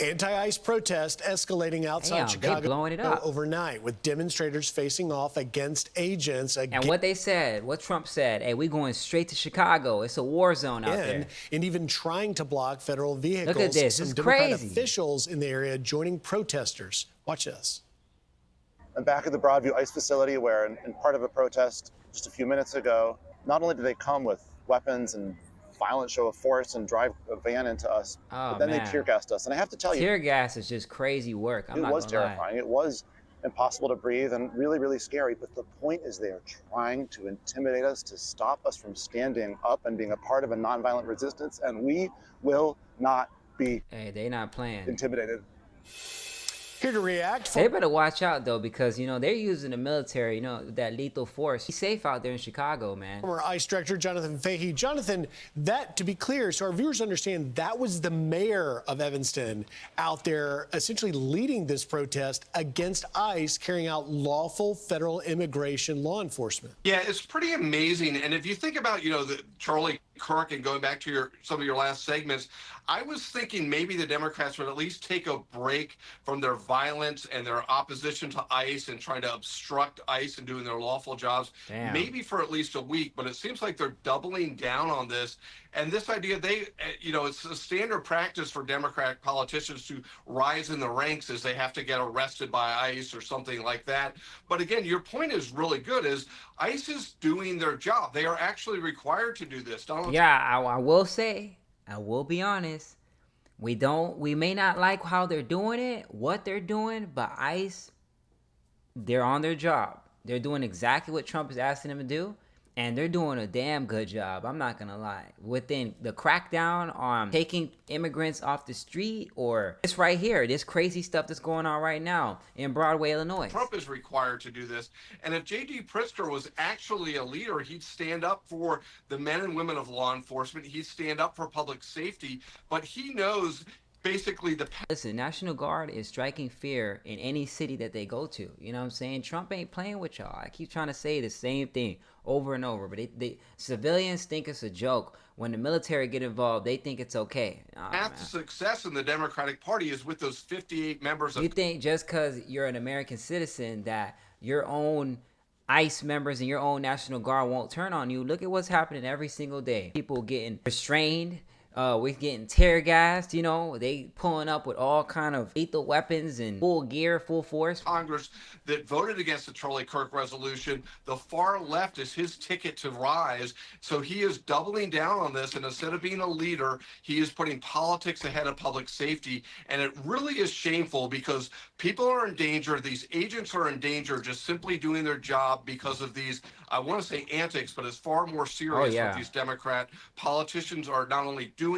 Anti-ICE protest escalating outside Chicago blowing it up overnight, with demonstrators facing off against agents. And what they said, what Trump said, hey, we're going straight to Chicago. It's a war zone out there. And even trying to block federal vehicles. Look at this. Some It's Democrat crazy. officials in the area joining protesters. Watch this. I'm back at the Broadview ICE facility where, in part of a protest just a few minutes ago, not only did they come with weapons and violent show of force and drive a van into us, but then they tear gassed us. And I have to tell you, tear gas is just crazy work. It was terrifying. It was impossible to breathe and really, really scary. But the point is, they are trying to intimidate us, to stop us from standing up and being a part of a nonviolent resistance. And we will not be they're not playing. Intimidated. Here to react. They better watch out, though, because, you know, they're using the military, you know, that lethal force. He's safe out there in Chicago, man. Former ICE Director Jonathan Fahey. Jonathan, that, to be clear, so our viewers understand, that was the mayor of Evanston out there essentially leading this protest against ICE, carrying out lawful federal immigration law enforcement. Yeah, it's pretty amazing. And if you think about, you know, Charlie Kirk and going back to some of your last segments, I was thinking maybe the Democrats would at least take a break from their violence and their opposition to ICE and trying to obstruct ICE and doing their lawful jobs, maybe for at least a week. But it seems like they're doubling down on this. And this idea, you know, it's a standard practice for Democratic politicians to rise in the ranks as they have to get arrested by ICE or something like that. But again, your point is really good, is ICE is doing their job. They are actually required to do this. I will say, I will be honest, we may not like how they're doing it, what they're doing, but ICE, they're on their job. They're doing exactly what Trump is asking them to do. And they're doing a damn good job, I'm not gonna lie. Within the crackdown on taking immigrants off the street, or this right here, this crazy stuff that's going on right now in Broadway, Illinois. Trump is required to do this. And if J.D. Pritzker was actually a leader, he'd stand up for the men and women of law enforcement. He'd stand up for public safety. But he knows basically Listen, National Guard is striking fear in any city that they go to. You know what I'm saying? Trump ain't playing with y'all. I keep trying to say the same thing over and over, but they civilians think it's a joke. When the military get involved, they think it's okay. Path to success in the Democratic Party is with those 58 members of... You think just because you're an American citizen that your own ICE members and your own National Guard won't turn on you? Look at what's happening every single day. People getting restrained. We're getting tear gassed, you know, they pulling up with all kind of lethal weapons and full gear, full force. Congress that voted against the Charlie Kirk resolution, the far left is his ticket to rise. So he is doubling down on this. And instead of being a leader, he is putting politics ahead of public safety. And it really is shameful, because people are in danger. These agents are in danger just simply doing their job because of these, I want to say antics, but it's far more serious what these Democrat politicians are not only doing,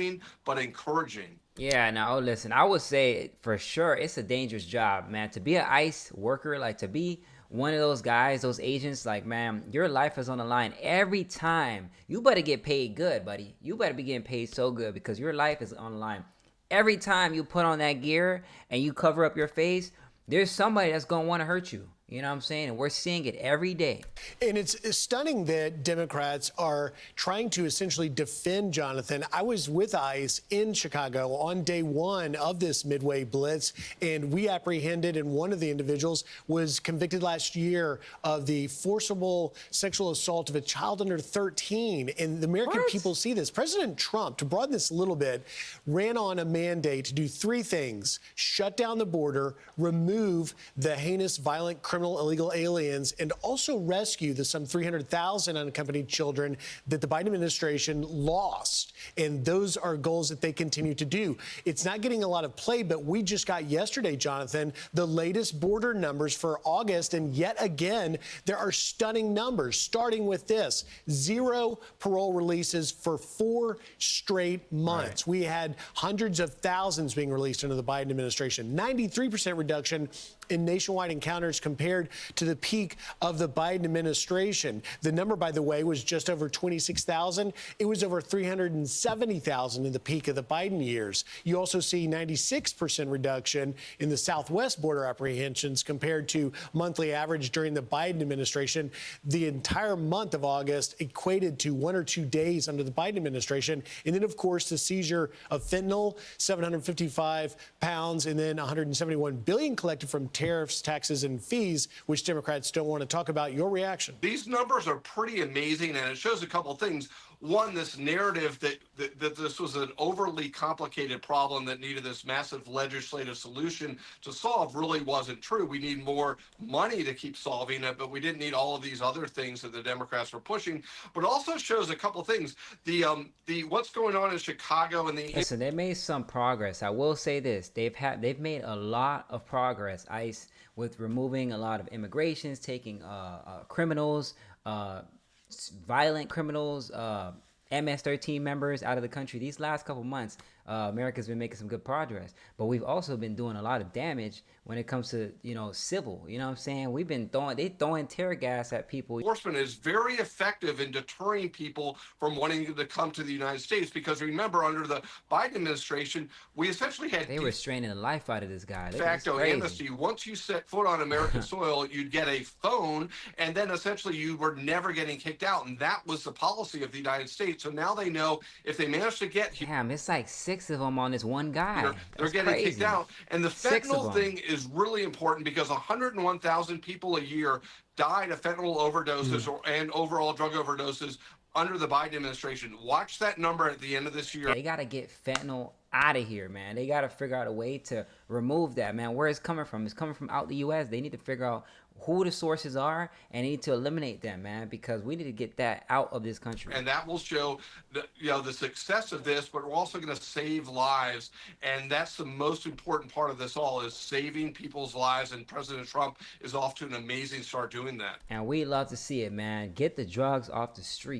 but encouraging. Yeah, now listen, I would say for sure it's a dangerous job, man. To be an ICE worker, like to be one of those guys, those agents, like, man, your life is on the line every time. You better get paid good, buddy. You better be getting paid so good, because your life is on the line. Every time you put on that gear and you cover up your face, there's somebody that's going to want to hurt you. You know what I'm saying? And we're seeing it every day. And it's stunning that Democrats are trying to essentially defend Jonathan. I was with ICE in Chicago on day one of this Midway Blitz, and we apprehended, and one of the individuals was convicted last year of the forcible sexual assault of a child under 13. And the American people see this. President Trump, to broaden this a little bit, ran on a mandate to do three things: shut down the border, remove the heinous, violent, criminal illegal aliens, and also rescue the some 300,000 unaccompanied children that the Biden administration lost. And those are goals that they continue to do. It's not getting a lot of play, but we just got yesterday, Jonathan, the latest border numbers for August. And yet again, there are stunning numbers, starting with this: 0 parole releases for 4 straight months. We had hundreds of thousands being released under the Biden administration. 93% reduction in nationwide encounters compared compared to the peak of the Biden administration. The number, by the way, was just over 26,000. It was over 370,000 in the peak of the Biden years. You also see 96% reduction in the southwest border apprehensions compared to monthly average during the Biden administration. The entire month of August equated to 1 or 2 days under the Biden administration. And then, of course, the seizure of fentanyl, 755 pounds, and then 171 billion collected from tariffs, taxes, and fees, which Democrats don't want to talk about. Your reaction? These numbers are pretty amazing, and it shows a couple things. One, this narrative that this was an overly complicated problem that needed this massive legislative solution to solve really wasn't true. We need more money to keep solving it, but we didn't need all of these other things that the Democrats were pushing. But also shows a couple things. The what's going on in Chicago and the Listen, they made some progress. I will say this: they've made a lot of progress. ICE with removing a lot of immigrations, taking criminals. Violent criminals, MS-13 members out of the country. These last couple months, America's been making some good progress, but we've also been doing a lot of damage when it comes to, civil. You know what I'm saying? We've been throwing tear gas at people. Enforcement is very effective in deterring people from wanting to come to the United States, because remember, under the Biden administration, we essentially had they were straining the life out of this guy. de facto amnesty. Once you set foot on American soil, you'd get a phone, and then essentially you were never getting kicked out, and that was the policy of the United States. So now they know if they manage to get here, damn, it's like 6 of them on this one guy. they're getting kicked out. And the fentanyl thing is really important, because 101,000 people a year died of fentanyl overdoses and overall drug overdoses under the Biden administration. Watch that number at the end of this year. They got to get fentanyl out of here, man. They got to figure out a way to remove that, man. Where it's coming from? It's coming from out the U.S. They need to figure out who the sources are and need to eliminate them, man, because we need to get that out of this country. And that will show the success of this, but we're also going to save lives. And that's the most important part of this all, is saving people's lives. And President Trump is off to an amazing start doing that. And we love to see it, man. Get the drugs off the street.